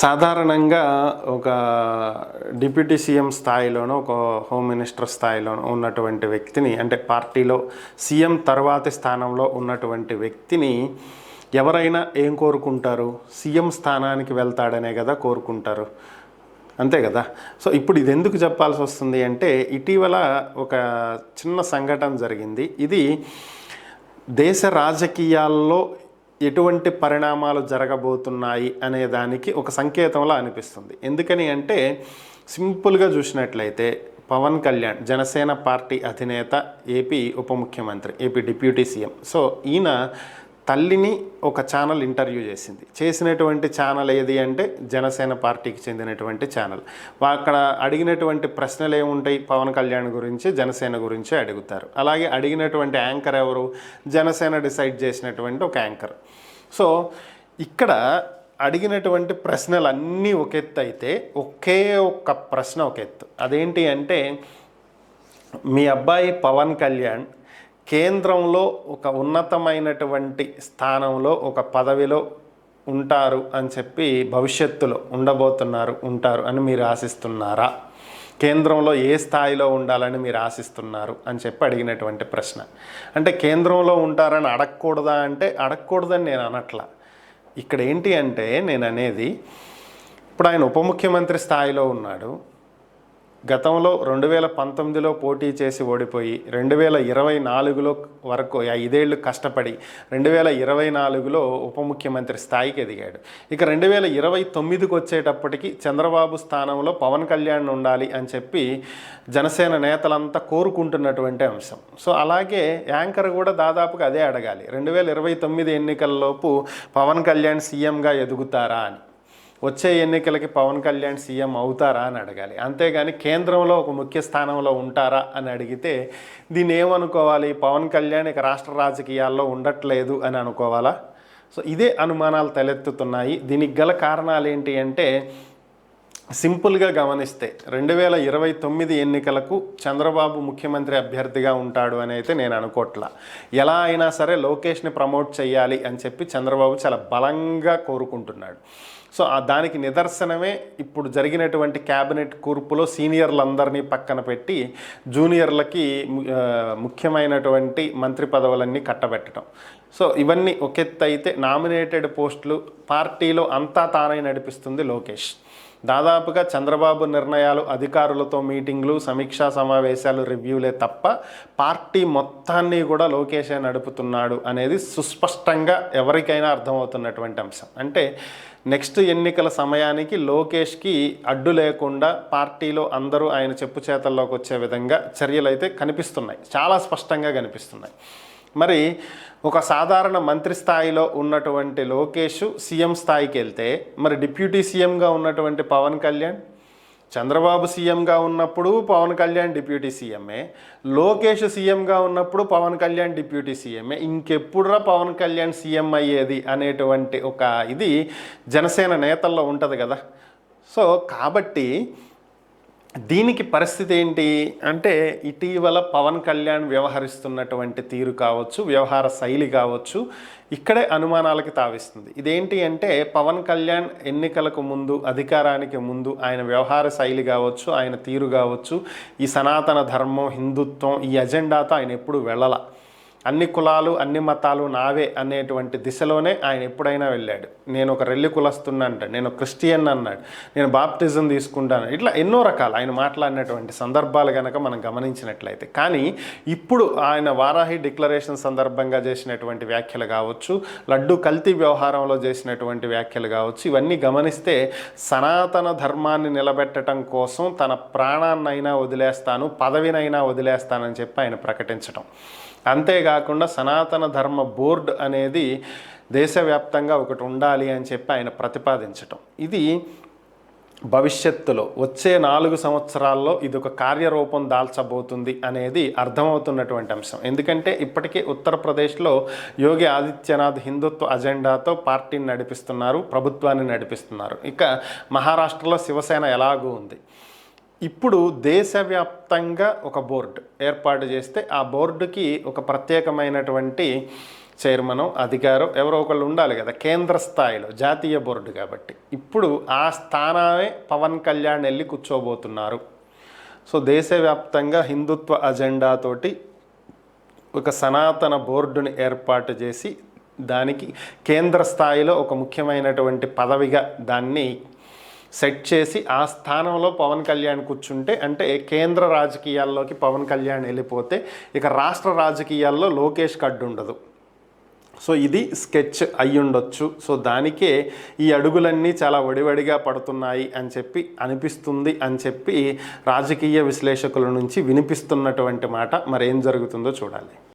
సాధారణంగా ఒక deputy CM స్థాయిలోనో, ఒక హోమ్ మినిస్టర్ స్థాయిలోనో ఉన్నటువంటి వ్యక్తిని, అంటే పార్టీలో సీఎం తర్వాతి స్థానంలో ఉన్నటువంటి వ్యక్తిని ఎవరైనా ఏం కోరుకుంటారు? సీఎం స్థానానికి వెళ్తాడనే కదా కోరుకుంటారు, అంతే కదా. సో ఇప్పుడు ఇది ఎందుకు చెప్పాల్సి వస్తుంది అంటే, ఇటీవల ఒక చిన్న సంఘటన జరిగింది. ఇది దేశ రాజకీయాల్లో ఎటువంటి పరిణామాలు జరగబోతున్నాయి అనే దానికి ఒక సంకేతంలా అనిపిస్తుంది. ఎందుకని అంటే, సింపుల్గా చూసినట్లయితే పవన్ కళ్యాణ్ జనసేన పార్టీ అధినేత, ఏపీ ఉప ముఖ్యమంత్రి, ఏపీ డిప్యూటీ సీఎం. సో ఈయన తల్లిని ఒక ఛానల్ ఇంటర్వ్యూ చేసినటువంటి ఛానల్ ఏది అంటే జనసేన పార్టీకి చెందినటువంటి ఛానల్. అక్కడ అడిగినటువంటి ప్రశ్నలు ఏముంటాయి? పవన్ కళ్యాణ్ గురించి, జనసేన గురించి అడుగుతారు. అలాగే అడిగినటువంటి యాంకర్ ఎవరు? జనసేన డిసైడ్ చేసినటువంటి ఒక యాంకర్. సో ఇక్కడ అడిగినటువంటి ప్రశ్నలు అన్నీ ఒక ఎత్తు అయితే, ఒకే ఒక్క ప్రశ్న ఒక ఎత్తు. అదేంటి అంటే, మీ అబ్బాయి పవన్ కళ్యాణ్ కేంద్రంలో ఒక ఉన్నతమైనటువంటి స్థానంలో, ఒక పదవిలో ఉంటారు అని చెప్పి, భవిష్యత్తులో ఉంటారు అని మీరు ఆశిస్తున్నారా? కేంద్రంలో ఏ స్థాయిలో ఉండాలని మీరు ఆశిస్తున్నారు అని చెప్పి అడిగినటువంటి ప్రశ్న. అంటే కేంద్రంలో ఉంటారని అడగకూడదా అంటే, అడగకూడదని నేను అనట్లా. ఇక్కడ ఏంటి అంటే, నేను అనేది, ఇప్పుడు ఆయన ఉప ముఖ్యమంత్రి స్థాయిలో ఉన్నాడు. గతంలో 2019లో పోటీ చేసి ఓడిపోయి, 2024లో వరకు 5 ఏళ్ళు కష్టపడి 2024లో ఉప ముఖ్యమంత్రి స్థాయికి ఎదిగాడు. ఇక 2029కి వచ్చేటప్పటికి చంద్రబాబు స్థానంలో పవన్ కళ్యాణ్ ఉండాలి అని చెప్పి జనసేన నేతలంతా కోరుకుంటున్నటువంటి అంశం. సో అలాగే యాంకర్ కూడా దాదాపుగా అదే అడగాలి. 2029 ఎన్నికల్లోపు పవన్ కళ్యాణ్ సీఎంగా ఎదుగుతారా అని, వచ్చే ఎన్నికలకి పవన్ కళ్యాణ్ సీఎం అవుతారా అని అడగాలి. అంతేగాని కేంద్రంలో ఒక ముఖ్య స్థానంలో ఉంటారా అని అడిగితే దీన్ని ఏమనుకోవాలి? పవన్ కళ్యాణ్ ఇక రాష్ట్ర రాజకీయాల్లో ఉండట్లేదు అని అనుకోవాలా? సో ఇదే అనుమానాలు తలెత్తుతున్నాయి. దీనికి గల కారణాలు ఏంటి అంటే, సింపుల్గా గమనిస్తే 2029 ఎన్నికలకు చంద్రబాబు ముఖ్యమంత్రి అభ్యర్థిగా ఉంటాడు అని అయితే నేను అనుకోవట్లా. ఎలా అయినా సరే లోకేష్ని ప్రమోట్ చేయాలి అని చెప్పి చంద్రబాబు చాలా బలంగా కోరుకుంటున్నాడు. సో దానికి నిదర్శనమే ఇప్పుడు జరిగినటువంటి క్యాబినెట్ కూర్పులో సీనియర్లందరినీ పక్కన పెట్టి జూనియర్లకి ముఖ్యమైనటువంటి మంత్రి పదవులన్నీ కట్టబెట్టడం. సో ఇవన్నీ ఒక ఎత్తు అయితే, నామినేటెడ్ పోస్టులు పార్టీలో అంతా తానై నడిపిస్తుంది లోకేష్. దాదాపుగా చంద్రబాబు నిర్ణయాలు, అధికారులతో మీటింగ్లు, సమీక్షా సమావేశాలు, రివ్యూలే తప్ప పార్టీ మొత్తాన్ని కూడా లోకేషే నడుపుతున్నాడు అనేది సుస్పష్టంగా ఎవరికైనా అర్థమవుతున్నటువంటి అంశం. అంటే నెక్స్ట్ ఎన్నికల సమయానికి లోకేష్కి అడ్డు లేకుండా పార్టీలో అందరూ ఆయన చెప్పు చేతల్లోకి వచ్చే విధంగా చర్యలు అయితే కనిపిస్తున్నాయి, చాలా స్పష్టంగా కనిపిస్తున్నాయి. మరి ఒక సాధారణ మంత్రి స్థాయిలో ఉన్నటువంటి లోకేష్ సీఎం స్థాయికి వెళ్తే, మరి డిప్యూటీ సీఎంగా ఉన్నటువంటి పవన్ కళ్యాణ్, చంద్రబాబు సీఎంగా ఉన్నప్పుడు పవన్ కళ్యాణ్ డిప్యూటీ సీఎంఏ, లోకేష్ సీఎంగా ఉన్నప్పుడు పవన్ కళ్యాణ్ డిప్యూటీ సీఎంఏ, ఇంకెప్పుడురా పవన్ కళ్యాణ్ సీఎం అయ్యేది అనేటువంటి ఒక ఇది జనసేన నేతల్లో ఉంటుంది కదా. సో కాబట్టి దీనికి పరిస్థితి ఏంటి అంటే, ఇటీవల పవన్ కళ్యాణ్ వ్యవహరిస్తున్నటువంటి తీరు కావచ్చు, వ్యవహార శైలి కావచ్చు, ఇక్కడే అనుమానాలకి తావిస్తుంది. ఇదేంటి అంటే, పవన్ కళ్యాణ్ ఎన్నికలకు ముందు, అధికారానికి ముందు ఆయన వ్యవహార శైలి కావచ్చు, ఆయన తీరు కావచ్చు, ఈ సనాతన ధర్మం, హిందుత్వం, ఈ అజెండాతో ఆయన ఎప్పుడు వెళ్ళాల. అన్ని కులాలు, అన్ని మతాలు నావే అనేటువంటి దిశలోనే ఆయన ఎప్పుడైనా వెళ్ళాడు. నేను ఒక రెల్లి కులస్తున్నా అంటాడు, నేను క్రిస్టియన్ అన్నాడు, నేను బాప్టిజం తీసుకుంటాను, ఇట్లా ఎన్నో రకాలు ఆయన మాట్లాడినటువంటి సందర్భాలు కనుక మనం గమనించినట్లయితే. కానీ ఇప్పుడు ఆయన వారాహి డిక్లరేషన్ సందర్భంగా చేసినటువంటి వ్యాఖ్యలు కావచ్చు, లడ్డు కల్తీ వ్యవహారంలో చేసినటువంటి వ్యాఖ్యలు కావచ్చు, ఇవన్నీ గమనిస్తే సనాతన ధర్మాన్ని నిలబెట్టడం కోసం తన ప్రాణాన్నైనా వదిలేస్తాను, పదవినైనా వదిలేస్తానని చెప్పి ఆయన ప్రకటించడం. అంతేకాకుండా సనాతన ధర్మ బోర్డు అనేది దేశవ్యాప్తంగా ఒకటి ఉండాలి అని చెప్పి ఆయన ప్రతిపాదించటం. ఇది భవిష్యత్తులో వచ్చే 4 సంవత్సరాల్లో ఇది ఒక కార్యరూపం దాల్చబోతుంది అనేది అర్థమవుతున్నటువంటి అంశం. ఎందుకంటే ఇప్పటికే ఉత్తరప్రదేశ్లో యోగి ఆదిత్యనాథ్ హిందుత్వ అజెండాతో పార్టీని నడిపిస్తున్నారు, ప్రభుత్వాన్ని నడిపిస్తున్నారు. ఇక మహారాష్ట్రలో శివసేన ఎలాగూ ఉంది. ఇప్పుడు దేశవ్యాప్తంగా ఒక బోర్డు ఏర్పాటు చేస్తే, ఆ బోర్డుకి ఒక ప్రత్యేకమైనటువంటి చైర్మన్ అధికారం ఎవరో ఒకళ్ళు ఉండాలి కదా కేంద్ర స్థాయిలో, జాతీయ బోర్డు కాబట్టి. ఇప్పుడు ఆ స్థానమే పవన్ కళ్యాణ్ వెళ్ళి కూర్చోబోతున్నారు. సో దేశవ్యాప్తంగా హిందుత్వ అజెండాతోటి ఒక సనాతన బోర్డుని ఏర్పాటు చేసి దానికి కేంద్ర స్థాయిలో ఒక ముఖ్యమైనటువంటి పదవిగా దాన్ని సెట్ చేసి ఆ స్థానంలో పవన్ కళ్యాణ్ కూర్చుంటే, అంటే కేంద్ర రాజకీయాల్లోకి పవన్ కళ్యాణ్ వెళ్ళిపోతే ఇక రాష్ట్ర రాజకీయాల్లో లోకేష్ కడ్డు ఉండదు. సో ఇది స్కెచ్ అయ్యుండొచ్చు. సో దానికే ఈ అడుగులన్నీ చాలా వడివడిగా పడుతున్నాయి అని చెప్పి అనిపిస్తుంది అని చెప్పి రాజకీయ విశ్లేషకుల నుంచి వినిపిస్తున్నటువంటి మాట. మరేం జరుగుతుందో చూడాలి.